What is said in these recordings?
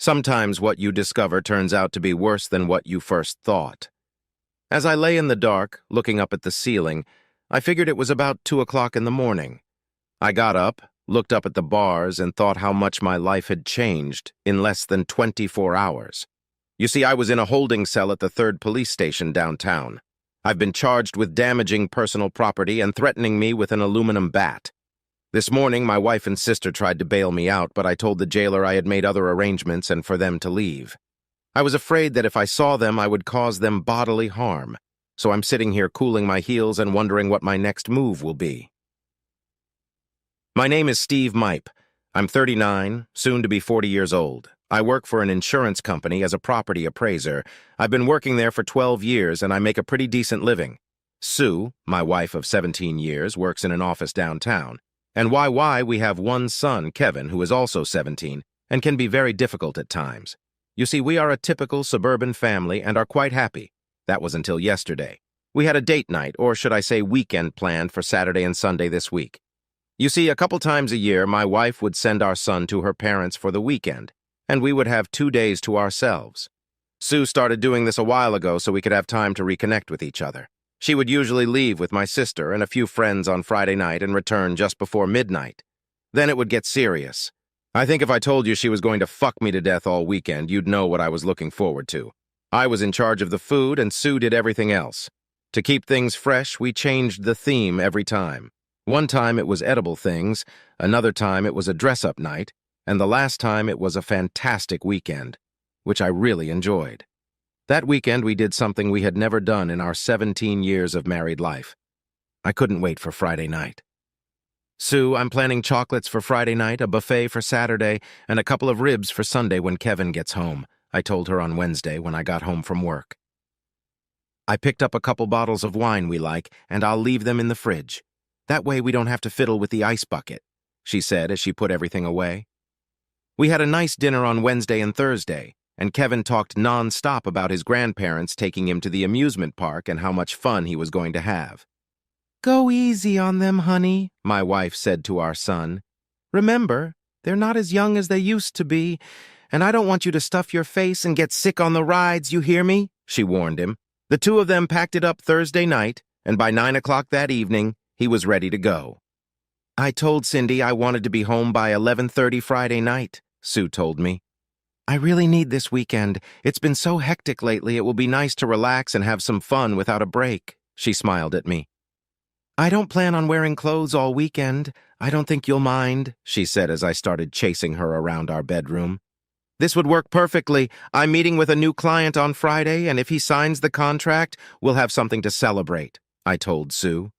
Sometimes what you discover turns out to be worse than what you first thought. As I lay in the dark, looking up at the ceiling, I figured it was about 2 o'clock in the morning. I got up, looked up at the bars, and thought how much my life had changed in less than 24 hours. You see, I was in a holding cell at the 3rd police station downtown. I've been charged with damaging personal property and threatening me with an aluminum bat. This morning, my wife and sister tried to bail me out, but I told the jailer I had made other arrangements and for them to leave. I was afraid that if I saw them, I would cause them bodily harm, so I'm sitting here cooling my heels and wondering what my next move will be. My name is Steve Mipe. I'm 39, soon to be 40 years old. I work for an insurance company as a property appraiser. I've been working there for 12 years, and I make a pretty decent living. Sue, my wife of 17 years, works in an office downtown. And we have one son, Kevin, who is also 17, and can be very difficult at times. You see, we are a typical suburban family and are quite happy. That was until yesterday. We had a date night, or should I say weekend, planned for Saturday and Sunday this week. You see, a couple times a year, my wife would send our son to her parents for the weekend, and we would have 2 days to ourselves. Sue started doing this a while ago so we could have time to reconnect with each other. She would usually leave with my sister and a few friends on Friday night and return just before midnight. Then it would get serious. I think if I told you she was going to fuck me to death all weekend, you'd know what I was looking forward to. I was in charge of the food and Sue did everything else. To keep things fresh, we changed the theme every time. One time it was edible things, another time it was a dress-up night, and the last time it was a fantastic weekend, which I really enjoyed. That weekend we did something we had never done in our 17 years of married life. I couldn't wait for Friday night. Sue, I'm planning chocolates for Friday night, a buffet for Saturday, and a couple of ribs for Sunday when Kevin gets home, I told her on Wednesday when I got home from work. I picked up a couple bottles of wine we like, and I'll leave them in the fridge. That way we don't have to fiddle with the ice bucket, she said as she put everything away. We had a nice dinner on Wednesday and Thursday, and Kevin talked non-stop about his grandparents taking him to the amusement park and how much fun he was going to have. "Go easy on them, honey," my wife said to our son. "Remember, they're not as young as they used to be, and I don't want you to stuff your face and get sick on the rides, you hear me?" she warned him. The two of them packed it up Thursday night, and by 9 o'clock that evening, he was ready to go. "I told Cindy I wanted to be home by 11:30 Friday night," Sue told me. "I really need this weekend. It's been so hectic lately, it will be nice to relax and have some fun without a break," she smiled at me. "I don't plan on wearing clothes all weekend. I don't think you'll mind," she said as I started chasing her around our bedroom. "This would work perfectly. I'm meeting with a new client on Friday, and if he signs the contract, we'll have something to celebrate," I told Sue.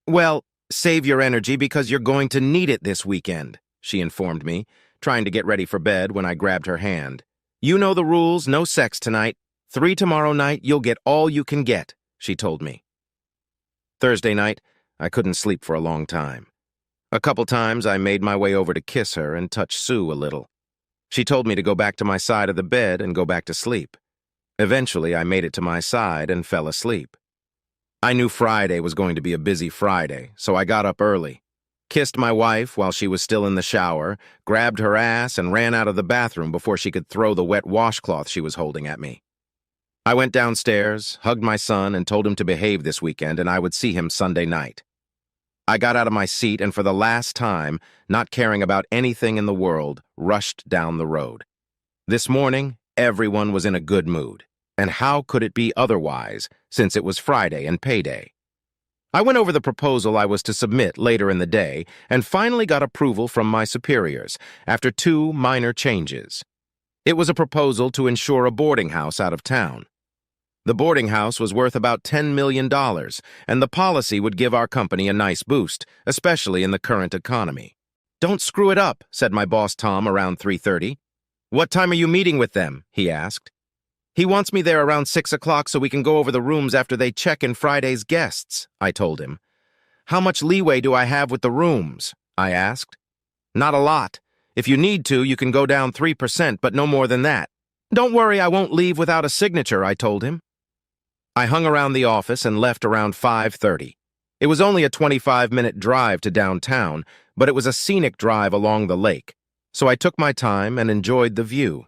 "Well, save your energy because you're going to need it this weekend," she informed me, trying to get ready for bed when I grabbed her hand. "You know the rules, no sex tonight. 3 tomorrow night, you'll get all you can get," she told me. Thursday night, I couldn't sleep for a long time. A couple times I made my way over to kiss her and touch Sue a little. She told me to go back to my side of the bed and go back to sleep. Eventually, I made it to my side and fell asleep. I knew Friday was going to be a busy Friday, so I got up early, kissed my wife while she was still in the shower, grabbed her ass, and ran out of the bathroom before she could throw the wet washcloth she was holding at me. I went downstairs, hugged my son, and told him to behave this weekend and I would see him Sunday night. I got out of my seat and for the last time, not caring about anything in the world, rushed down the road. This morning, everyone was in a good mood. And how could it be otherwise, since it was Friday and payday? I went over the proposal I was to submit later in the day and finally got approval from my superiors after 2 minor changes. It was a proposal to insure a boarding house out of town. The boarding house was worth about $10 million, and the policy would give our company a nice boost, especially in the current economy. "Don't screw it up," said my boss Tom around 3:30. "What time are you meeting with them?" he asked. "He wants me there around 6 o'clock so we can go over the rooms after they check in Friday's guests," I told him. "How much leeway do I have with the rooms?" I asked. "Not a lot. If you need to, you can go down 3%, but no more than that." "Don't worry, I won't leave without a signature," I told him. I hung around the office and left around 5:30. It was only a 25-minute drive to downtown, but it was a scenic drive along the lake, so I took my time and enjoyed the view.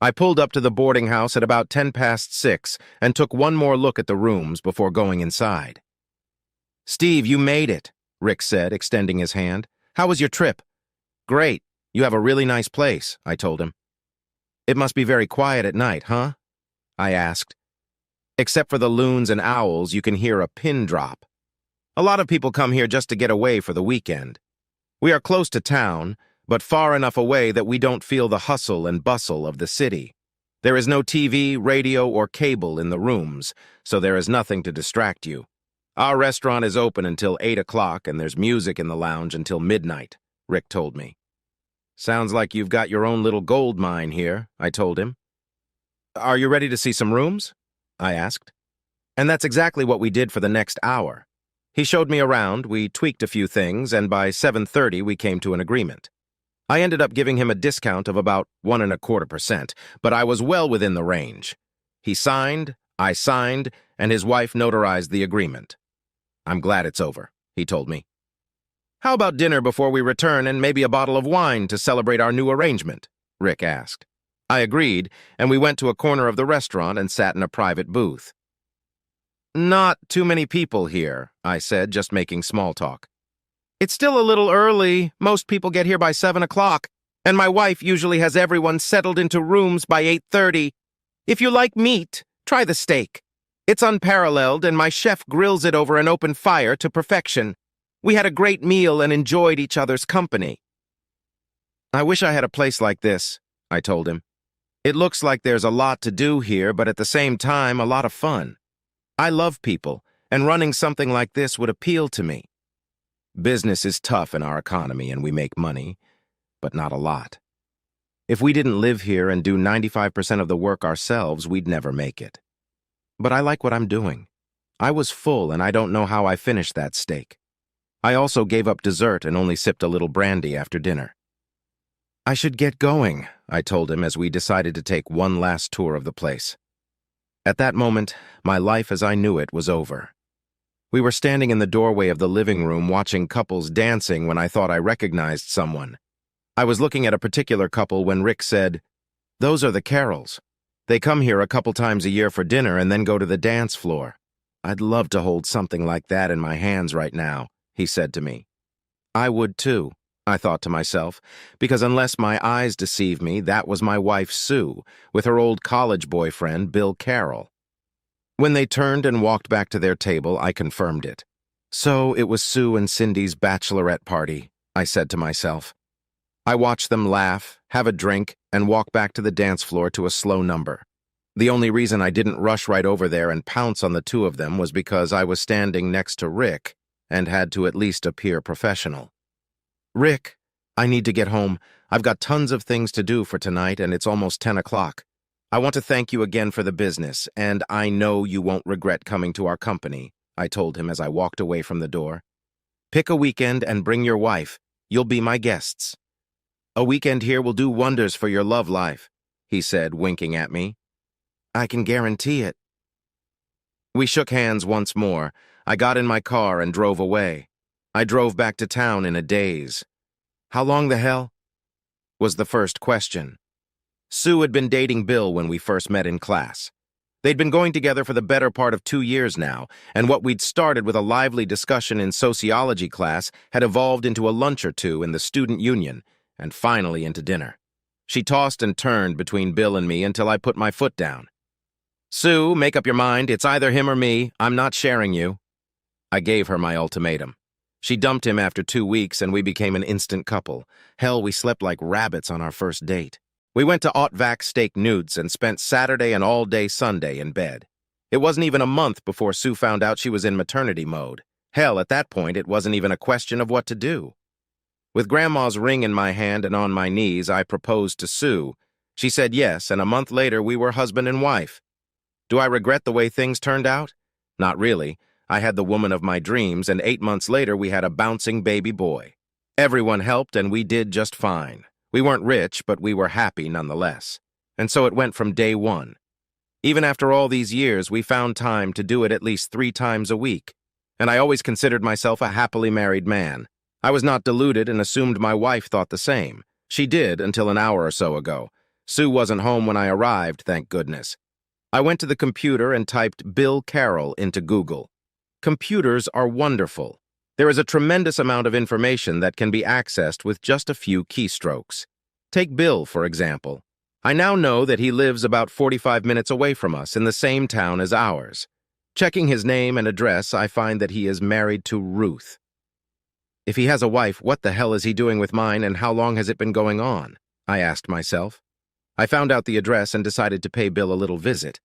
I pulled up to the boarding house at about 6:10 and took one more look at the rooms before going inside. "Steve, you made it," Rick said, extending his hand. "How was your trip?" "Great. You have a really nice place," I told him. "It must be very quiet at night, huh?" I asked. "Except for the loons and owls, you can hear a pin drop. A lot of people come here just to get away for the weekend. We are close to town, but far enough away that we don't feel the hustle and bustle of the city. There is no TV, radio, or cable in the rooms, so there is nothing to distract you. Our restaurant is open until 8 o'clock, and there's music in the lounge until midnight," Rick told me. "Sounds like you've got your own little gold mine here," I told him. "Are you ready to see some rooms?" I asked. And that's exactly what we did for the next hour. He showed me around, we tweaked a few things, and by 7:30 we came to an agreement. I ended up giving him a discount of about 1.25%, but I was well within the range. He signed, I signed, and his wife notarized the agreement. "I'm glad it's over," he told me. "How about dinner before we return and maybe a bottle of wine to celebrate our new arrangement?" Rick asked. I agreed, and we went to a corner of the restaurant and sat in a private booth. "Not too many people here," I said, just making small talk. "It's still a little early. Most people get here by 7 o'clock, and my wife usually has everyone settled into rooms by 8:30. If you like meat, try the steak. It's unparalleled, and my chef grills it over an open fire to perfection. We had a great meal and enjoyed each other's company." "I wish I had a place like this," I told him. "It looks like there's a lot to do here, but at the same time, a lot of fun. I love people, and running something like this would appeal to me. Business is tough in our economy, and we make money, but not a lot. If we didn't live here and do 95% of the work ourselves, we'd never make it. But I like what I'm doing. I was full, and I don't know how I finished that steak. I also gave up dessert and only sipped a little brandy after dinner." "I should get going," I told him as we decided to take one last tour of the place. At that moment, my life as I knew it was over. We were standing in the doorway of the living room watching couples dancing when I thought I recognized someone. I was looking at a particular couple when Rick said, "Those are the Carrolls. They come here a couple times a year for dinner and then go to the dance floor. I'd love to hold something like that in my hands right now," he said to me. I would too, I thought to myself, because unless my eyes deceive me, that was my wife Sue, with her old college boyfriend, Bill Carroll. When they turned and walked back to their table, I confirmed it. So it was Sue and Cindy's bachelorette party, I said to myself. I watched them laugh, have a drink, and walk back to the dance floor to a slow number. The only reason I didn't rush right over there and pounce on the two of them was because I was standing next to Rick and had to at least appear professional. "Rick, I need to get home. I've got tons of things to do for tonight, and it's almost 10 o'clock. I want to thank you again for the business, and I know you won't regret coming to our company," I told him as I walked away from the door. "Pick a weekend and bring your wife. You'll be my guests. A weekend here will do wonders for your love life," he said, winking at me. "I can guarantee it." We shook hands once more. I got in my car and drove away. I drove back to town in a daze. "How long the hell?" was the first question. Sue had been dating Bill when we first met in class. They'd been going together for the better part of 2 years now, and what we'd started with a lively discussion in sociology class had evolved into a lunch or two in the student union, and finally into dinner. She tossed and turned between Bill and me until I put my foot down. "Sue, make up your mind. It's either him or me. I'm not sharing you." I gave her my ultimatum. She dumped him after 2 weeks, and we became an instant couple. Hell, we slept like rabbits on our first date. We went to Otvac Steak Newts and spent Saturday and all day Sunday in bed. It wasn't even a month before Sue found out she was in maternity mode. Hell, at that point, it wasn't even a question of what to do. With Grandma's ring in my hand and on my knees, I proposed to Sue. She said yes, and a month later we were husband and wife. Do I regret the way things turned out? Not really. I had the woman of my dreams, and 8 months later we had a bouncing baby boy. Everyone helped, and we did just fine. We weren't rich, but we were happy nonetheless. And so it went from day one. Even after all these years, we found time to do it at least 3 times a week. And I always considered myself a happily married man. I was not deluded and assumed my wife thought the same. She did until an hour or so ago. Sue wasn't home when I arrived, thank goodness. I went to the computer and typed Bill Carroll into Google. Computers are wonderful. There is a tremendous amount of information that can be accessed with just a few keystrokes. Take Bill, for example. I now know that he lives about 45 minutes away from us in the same town as ours. Checking his name and address, I find that he is married to Ruth. If he has a wife, what the hell is he doing with mine, and how long has it been going on? I asked myself. I found out the address and decided to pay Bill a little visit.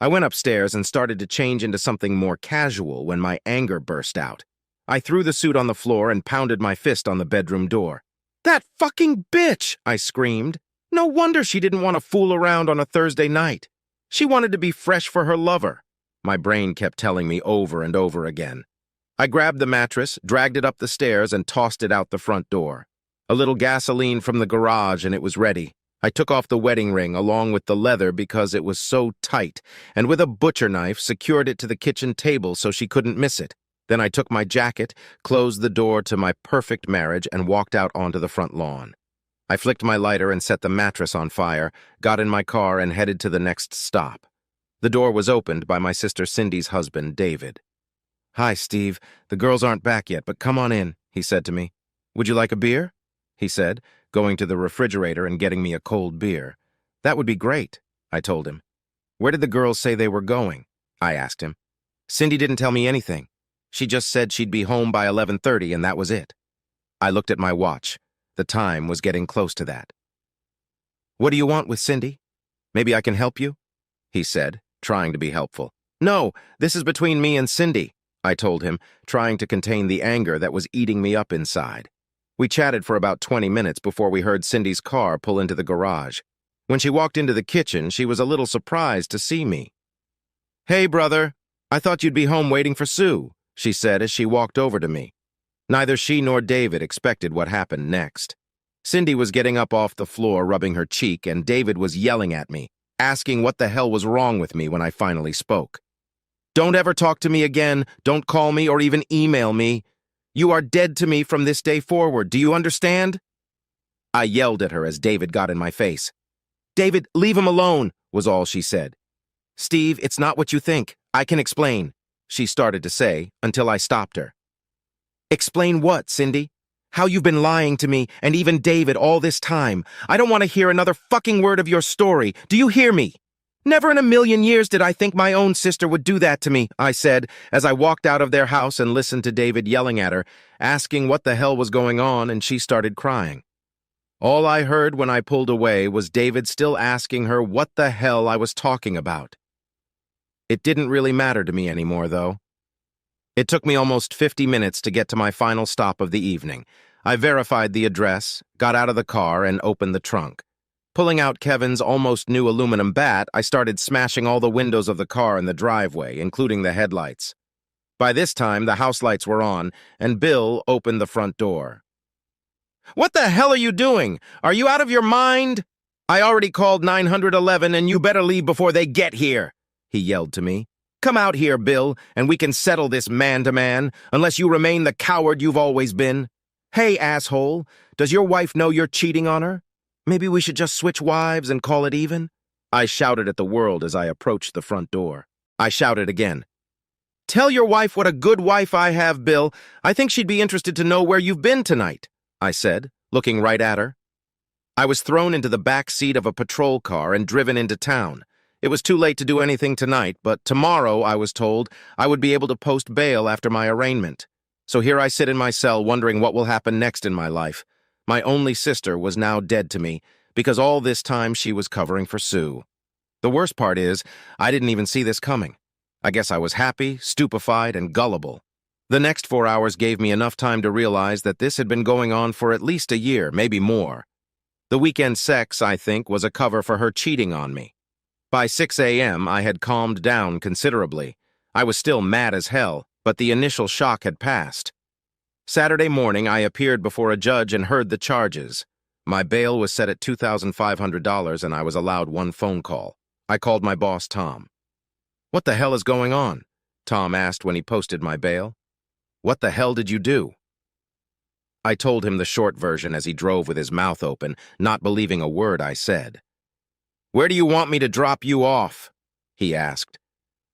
I went upstairs and started to change into something more casual when my anger burst out. I threw the suit on the floor and pounded my fist on the bedroom door. "That fucking bitch!" I screamed. No wonder she didn't want to fool around on a Thursday night. She wanted to be fresh for her lover. My brain kept telling me over and over again. I grabbed the mattress, dragged it up the stairs, and tossed it out the front door. A little gasoline from the garage, and it was ready. I took off the wedding ring along with the leather because it was so tight, and with a butcher knife secured it to the kitchen table so she couldn't miss it. Then I took my jacket, closed the door to my perfect marriage, and walked out onto the front lawn. I flicked my lighter and set the mattress on fire, got in my car, and headed to the next stop. The door was opened by my sister Cindy's husband, David. "Hi, Steve. The girls aren't back yet, but come on in," he said to me. "Would you like a beer?" he said, going to the refrigerator and getting me a cold beer. "That would be great," I told him. "Where did the girls say they were going?" I asked him. "Cindy didn't tell me anything. She just said she'd be home by 11:30, and that was it." I looked at my watch. The time was getting close to that. "What do you want with Cindy? Maybe I can help you?" he said, trying to be helpful. "No, this is between me and Cindy," I told him, trying to contain the anger that was eating me up inside. We chatted for about 20 minutes before we heard Cindy's car pull into the garage. When she walked into the kitchen, she was a little surprised to see me. "Hey, brother, I thought you'd be home waiting for Sue," she said as she walked over to me. Neither she nor David expected what happened next. Cindy was getting up off the floor, rubbing her cheek, and David was yelling at me, asking what the hell was wrong with me when I finally spoke. "Don't ever talk to me again, don't call me or even email me. You are dead to me from this day forward, do you understand?" I yelled at her as David got in my face. "David, leave him alone," was all she said. "Steve, it's not what you think. I can explain," she started to say, until I stopped her. "Explain what, Cindy? How you've been lying to me, and even David, all this time. I don't want to hear another fucking word of your story. Do you hear me? Never in a million years did I think my own sister would do that to me," I said, as I walked out of their house and listened to David yelling at her, asking what the hell was going on, and she started crying. All I heard when I pulled away was David still asking her what the hell I was talking about. It didn't really matter to me anymore, though. It took me almost 50 minutes to get to my final stop of the evening. I verified the address, got out of the car, and opened the trunk. Pulling out Kevin's almost new aluminum bat, I started smashing all the windows of the car in the driveway, including the headlights. By this time, the house lights were on, and Bill opened the front door. "What the hell are you doing? Are you out of your mind? I already called 911, and you better leave before they get here," he yelled to me. "Come out here, Bill, and we can settle this man-to-man, unless you remain the coward you've always been. Hey, asshole, does your wife know you're cheating on her? Maybe we should just switch wives and call it even?" I shouted at the world as I approached the front door. I shouted again. "Tell your wife what a good wife I have, Bill. I think she'd be interested to know where you've been tonight," I said, looking right at her. I was thrown into the back seat of a patrol car and driven into town. It was too late to do anything tonight, but tomorrow, I was told, I would be able to post bail after my arraignment. So here I sit in my cell wondering what will happen next in my life. My only sister was now dead to me, because all this time she was covering for Sue. The worst part is, I didn't even see this coming. I guess I was happy, stupefied, and gullible. The next 4 hours gave me enough time to realize that this had been going on for at least a year, maybe more. The weekend sex, I think, was a cover for her cheating on me. By 6 a.m., I had calmed down considerably. I was still mad as hell, but the initial shock had passed. Saturday morning, I appeared before a judge and heard the charges. My bail was set at $2,500, and I was allowed one phone call. I called my boss, Tom. "What the hell is going on?" Tom asked when he posted my bail. "What the hell did you do?" I told him the short version as he drove with his mouth open, not believing a word I said. "Where do you want me to drop you off?" he asked.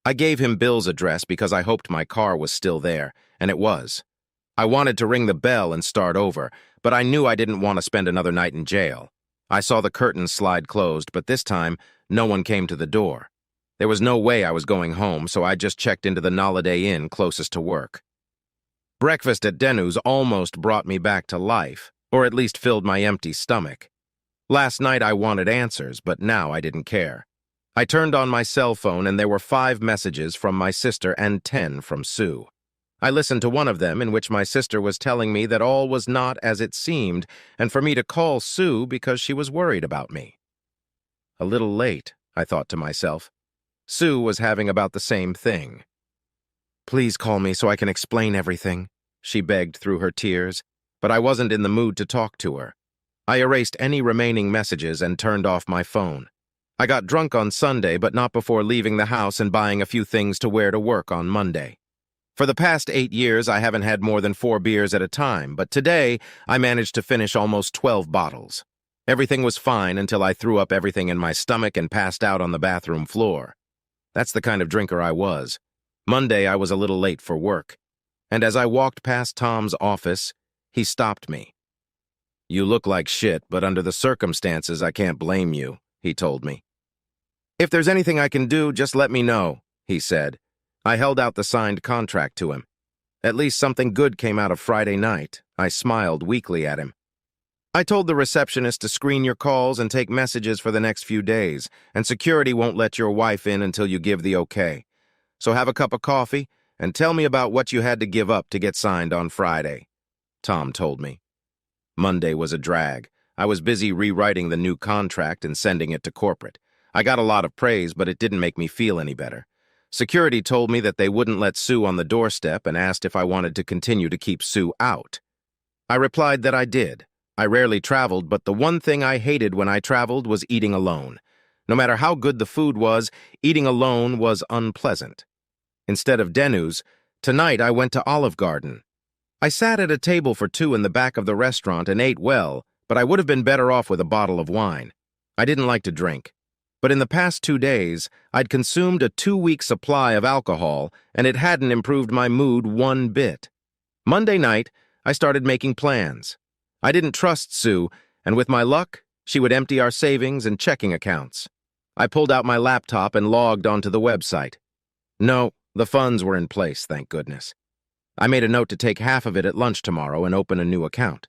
I gave him Bill's address because I hoped my car was still there, and it was. I wanted to ring the bell and start over, but I knew I didn't want to spend another night in jail. I saw the curtains slide closed, but this time, no one came to the door. There was no way I was going home, so I just checked into the Holiday Inn closest to work. Breakfast at Denu's almost brought me back to life, or at least filled my empty stomach. Last night I wanted answers, but now I didn't care. I turned on my cell phone and there were 5 messages from my sister and 10 from Sue. I listened to one of them in which my sister was telling me that all was not as it seemed and for me to call Sue because she was worried about me. A little late, I thought to myself. Sue was having about the same thing. "Please call me so I can explain everything," she begged through her tears, but I wasn't in the mood to talk to her. I erased any remaining messages and turned off my phone. I got drunk on Sunday, but not before leaving the house and buying a few things to wear to work on Monday. For the past 8 years, I haven't had more than 4 beers at a time, but today I managed to finish almost 12 bottles. Everything was fine until I threw up everything in my stomach and passed out on the bathroom floor. That's the kind of drinker I was. Monday, I was a little late for work, and as I walked past Tom's office, he stopped me. "You look like shit, but under the circumstances, I can't blame you," he told me. "If there's anything I can do, just let me know," he said. I held out the signed contract to him. At least something good came out of Friday night. I smiled weakly at him. "I told the receptionist to screen your calls and take messages for the next few days, and security won't let your wife in until you give the okay. So have a cup of coffee and tell me about what you had to give up to get signed on Friday," Tom told me. Monday was a drag. I was busy rewriting the new contract and sending it to corporate. I got a lot of praise, but it didn't make me feel any better. Security told me that they wouldn't let Sue on the doorstep and asked if I wanted to continue to keep Sue out. I replied that I did. I rarely traveled, but the one thing I hated when I traveled was eating alone. No matter how good the food was, eating alone was unpleasant. Instead of Denu's, tonight I went to Olive Garden. I sat at a table for 2 in the back of the restaurant and ate well, but I would have been better off with a bottle of wine. I didn't like to drink. But in the past 2 days, I'd consumed a 2-week supply of alcohol, and it hadn't improved my mood one bit. Monday night, I started making plans. I didn't trust Sue, and with my luck, she would empty our savings and checking accounts. I pulled out my laptop and logged onto the website. No, the funds were in place, thank goodness. I made a note to take half of it at lunch tomorrow and open a new account.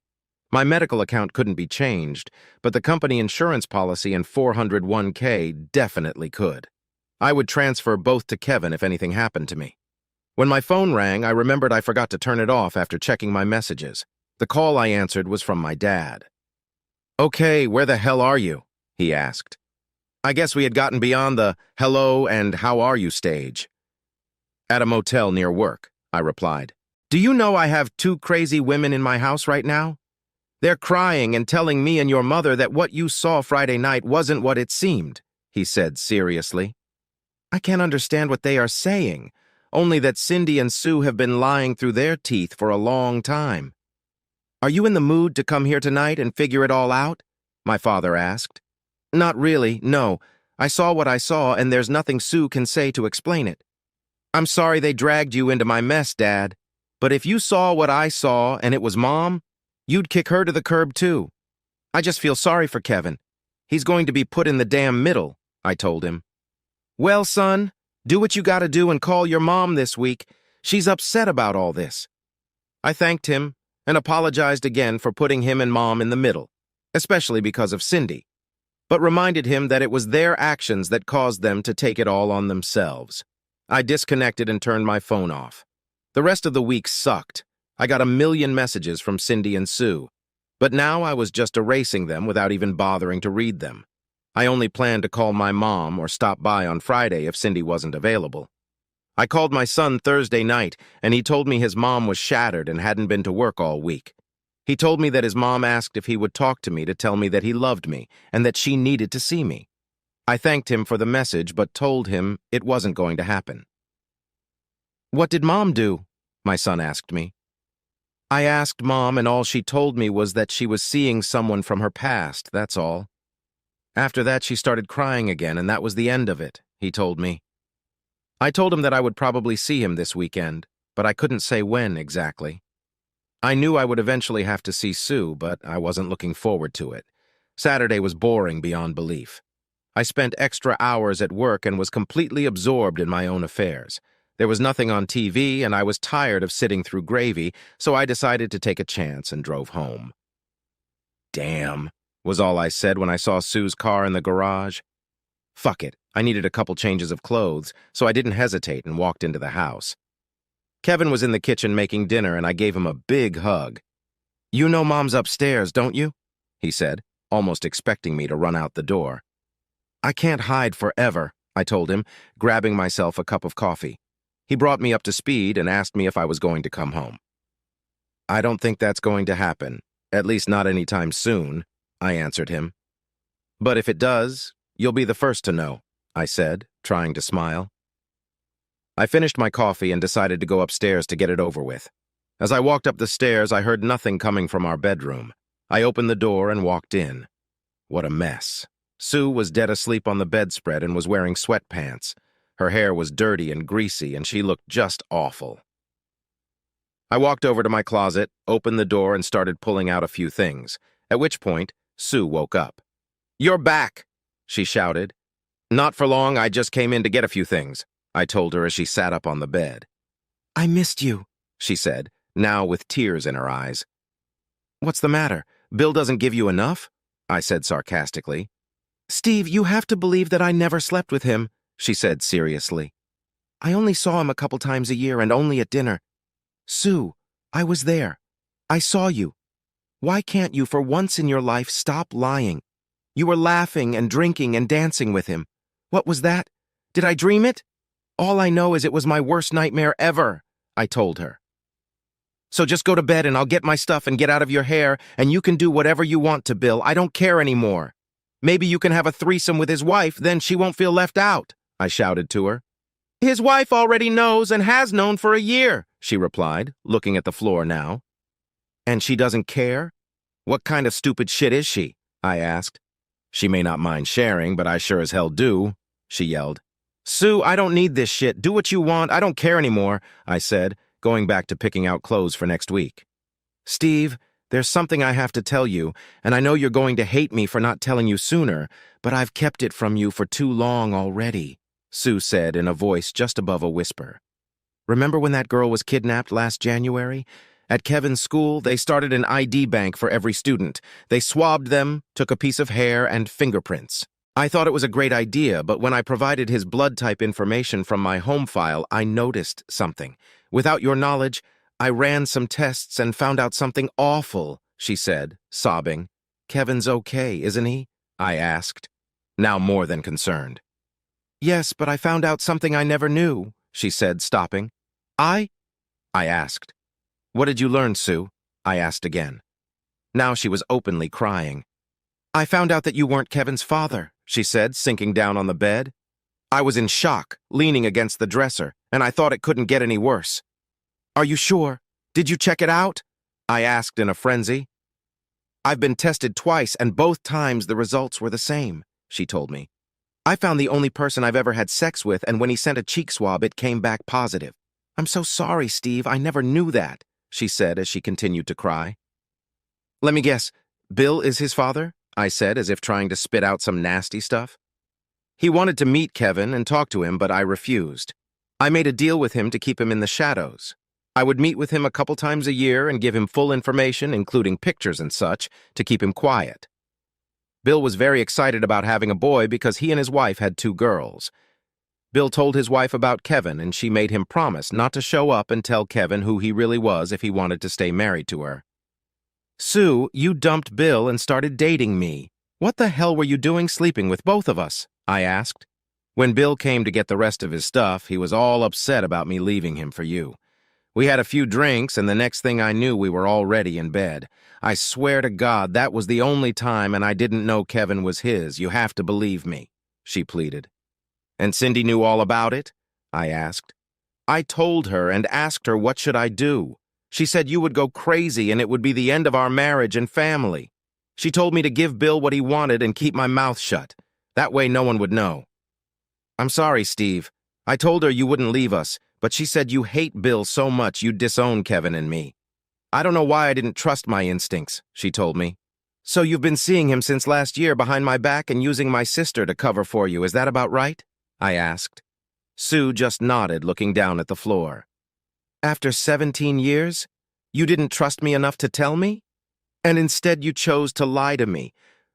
My medical account couldn't be changed, but the company insurance policy and 401k definitely could. I would transfer both to Kevin if anything happened to me. When my phone rang, I remembered I forgot to turn it off after checking my messages. The call I answered was from my dad. "Okay, where the hell are you?" he asked. I guess we had gotten beyond the hello and how are you stage. "At a motel near work," I replied. "Do you know I have 2 crazy women in my house right now? They're crying and telling me and your mother that what you saw Friday night wasn't what it seemed," he said seriously. "I can't understand what they are saying, only that Cindy and Sue have been lying through their teeth for a long time." "Are you in the mood to come here tonight and figure it all out?" my father asked. "Not really, no. I saw what I saw and there's nothing Sue can say to explain it." "I'm sorry they dragged you into my mess, Dad. But if you saw what I saw and it was Mom, you'd kick her to the curb too. I just feel sorry for Kevin. He's going to be put in the damn middle," I told him. "Well, son, do what you gotta do and call your mom this week. She's upset about all this." I thanked him and apologized again for putting him and Mom in the middle, especially because of Cindy, but reminded him that it was their actions that caused them to take it all on themselves. I disconnected and turned my phone off. The rest of the week sucked. I got a million messages from Cindy and Sue, but now I was just erasing them without even bothering to read them. I only planned to call my mom or stop by on Friday if Cindy wasn't available. I called my son Thursday night, and he told me his mom was shattered and hadn't been to work all week. He told me that his mom asked if he would talk to me to tell me that he loved me and that she needed to see me. I thanked him for the message, but told him it wasn't going to happen. "What did Mom do?" my son asked me. I asked Mom, and all she told me was that she was seeing someone from her past, that's all. After that, she started crying again, and that was the end of it, he told me. I told him that I would probably see him this weekend, but I couldn't say when exactly. I knew I would eventually have to see Sue, but I wasn't looking forward to it. Saturday was boring beyond belief. I spent extra hours at work and was completely absorbed in my own affairs. There was nothing on TV, and I was tired of sitting through gravy, so I decided to take a chance and drove home. Damn, was all I said when I saw Sue's car in the garage. Fuck it, I needed a couple changes of clothes, so I didn't hesitate and walked into the house. Kevin was in the kitchen making dinner, and I gave him a big hug. "You know Mom's upstairs, don't you?" he said, almost expecting me to run out the door. "I can't hide forever," I told him, grabbing myself a cup of coffee. He brought me up to speed and asked me if I was going to come home. "I don't think that's going to happen, at least not anytime soon," I answered him. "But if it does, you'll be the first to know," I said, trying to smile. I finished my coffee and decided to go upstairs to get it over with. As I walked up the stairs, I heard nothing coming from our bedroom. I opened the door and walked in. What a mess. Sue was dead asleep on the bedspread and was wearing sweatpants. Her hair was dirty and greasy, and she looked just awful. I walked over to my closet, opened the door, and started pulling out a few things, at which point Sue woke up. "You're back!" she shouted. "Not for long, I just came in to get a few things," I told her as she sat up on the bed. "I missed you," she said, now with tears in her eyes. "What's the matter? Bill doesn't give you enough?" I said sarcastically. "Steve, you have to believe that I never slept with him," she said seriously. "I only saw him a couple times a year and only at dinner. Sue, I was there. I saw you. Why can't you, for once in your life, stop lying? You were laughing and drinking and dancing with him. What was that? Did I dream it? All I know is it was my worst nightmare ever," I told her. "So just go to bed and I'll get my stuff and get out of your hair, and you can do whatever you want to Bill. I don't care anymore. Maybe you can have a threesome with his wife, then she won't feel left out," I shouted to her. "His wife already knows and has known for a year," she replied, looking at the floor now. "And she doesn't care? What kind of stupid shit is she?" I asked. "She may not mind sharing, but I sure as hell do," she yelled. "Sue, I don't need this shit. Do what you want. I don't care anymore," I said, going back to picking out clothes for next week. "Steve, there's something I have to tell you, and I know you're going to hate me for not telling you sooner, but I've kept it from you for too long already," Sue said in a voice just above a whisper. "Remember when that girl was kidnapped last January? At Kevin's school, they started an ID bank for every student. They swabbed them, took a piece of hair, and fingerprints. I thought it was a great idea, but when I provided his blood type information from my home file, I noticed something. Without your knowledge, I ran some tests and found out something awful," she said, sobbing. "Kevin's okay, isn't he?" I asked, now more than concerned. "Yes, but I found out something I never knew," she said, stopping. I asked. "What did you learn, Sue?" I asked again. Now she was openly crying. "I found out that you weren't Kevin's father," she said, sinking down on the bed. I was in shock, leaning against the dresser, and I thought it couldn't get any worse. "Are you sure? Did you check it out?" I asked in a frenzy. "I've been tested twice, and both times the results were the same," she told me. "I found the only person I've ever had sex with, and when he sent a cheek swab, it came back positive. I'm so sorry, Steve. I never knew that," she said as she continued to cry. "Let me guess. Bill is his father?" I said, as if trying to spit out some nasty stuff. "He wanted to meet Kevin and talk to him, but I refused. I made a deal with him to keep him in the shadows. I would meet with him a couple times a year and give him full information, including pictures and such, to keep him quiet. Bill was very excited about having a boy because he and his wife had 2 girls. Bill told his wife about Kevin, and she made him promise not to show up and tell Kevin who he really was if he wanted to stay married to her. Sue, you dumped Bill and started dating me. What the hell were you doing sleeping with both of us? I asked. When Bill came to get the rest of his stuff, he was all upset about me leaving him for you. We had a few drinks, and the next thing I knew, we were already in bed. I swear to God, that was the only time, and I didn't know Kevin was his. You have to believe me, she pleaded. And Cindy knew all about it? I asked. I told her and asked her what should I do. She said you would go crazy and it would be the end of our marriage and family. She told me to give Bill what he wanted and keep my mouth shut. That way no one would know. I'm sorry, Steve. I told her you wouldn't leave us, but she said you hate Bill so much you'd disown Kevin and me. I don't know why I didn't trust my instincts, she told me. So you've been seeing him since last year behind my back and using my sister to cover for you, is that about right? I asked. Sue just nodded, looking down at the floor. After 17 years? You didn't trust me enough to tell me? And instead you chose to lie to me.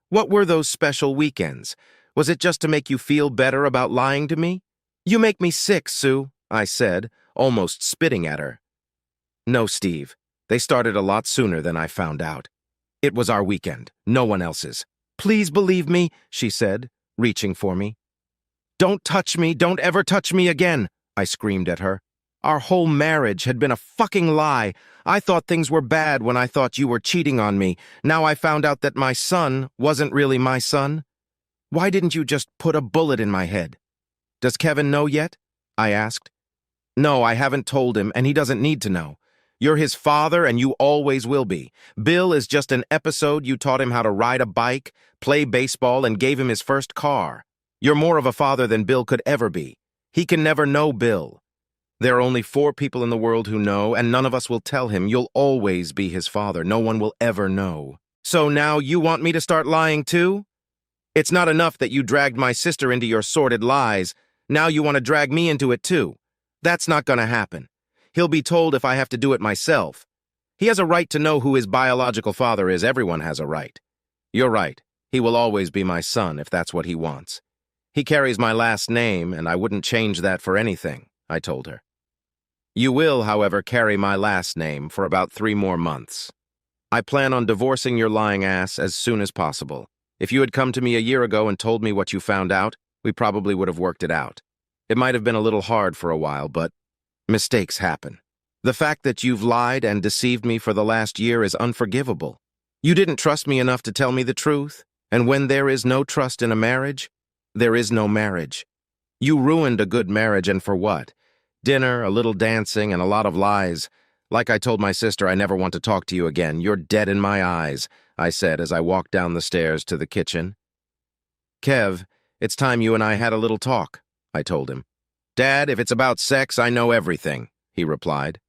What were those special weekends? Was it just to make you feel better about lying to me? You make me sick, Sue, I said, almost spitting at her. No, Steve. They started a lot sooner than I found out. It was our weekend, no one else's. Please believe me, she said, reaching for me. Don't touch me, don't ever touch me again, I screamed at her. Our whole marriage had been a fucking lie. I thought things were bad when I thought you were cheating on me. Now I found out that my son wasn't really my son. Why didn't you just put a bullet in my head? Does Kevin know yet? I asked. No, I haven't told him, and he doesn't need to know. You're his father, and you always will be. Bill is just an episode you taught him how to ride a bike, play baseball, and gave him his first car. You're more of a father than Bill could ever be. He can never know Bill. There are only 4 people in the world who know, and none of us will tell him. You'll always be his father. No one will ever know. So now you want me to start lying too? It's not enough that you dragged my sister into your sordid lies. Now you want to drag me into it too. That's not going to happen. He'll be told if I have to do it myself. He has a right to know who his biological father is. Everyone has a right. You're right. He will always be my son if that's what he wants. He carries my last name, and I wouldn't change that for anything, I told her. You will, however, carry my last name for about 3 more months. I plan on divorcing your lying ass as soon as possible. If you had come to me a year ago and told me what you found out, we probably would have worked it out. It might have been a little hard for a while, but mistakes happen. The fact that you've lied and deceived me for the last year is unforgivable. You didn't trust me enough to tell me the truth, and when there is no trust in a marriage, there is no marriage. You ruined a good marriage, and for what? Dinner, a little dancing, and a lot of lies. Like I told my sister, I never want to talk to you again. You're dead in my eyes, I said as I walked down the stairs to the kitchen. Kev, it's time you and I had a little talk, I told him. Dad, if it's about sex, I know everything, he replied.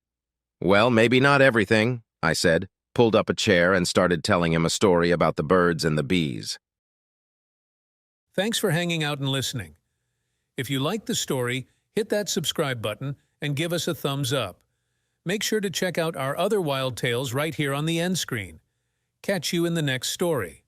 Well, maybe not everything, I said, pulled up a chair and started telling him a story about the birds and the bees. Thanks for hanging out and listening. If you liked the story, hit that subscribe button and give us a thumbs up. Make sure to check out our other wild tales right here on the end screen. Catch you in the next story.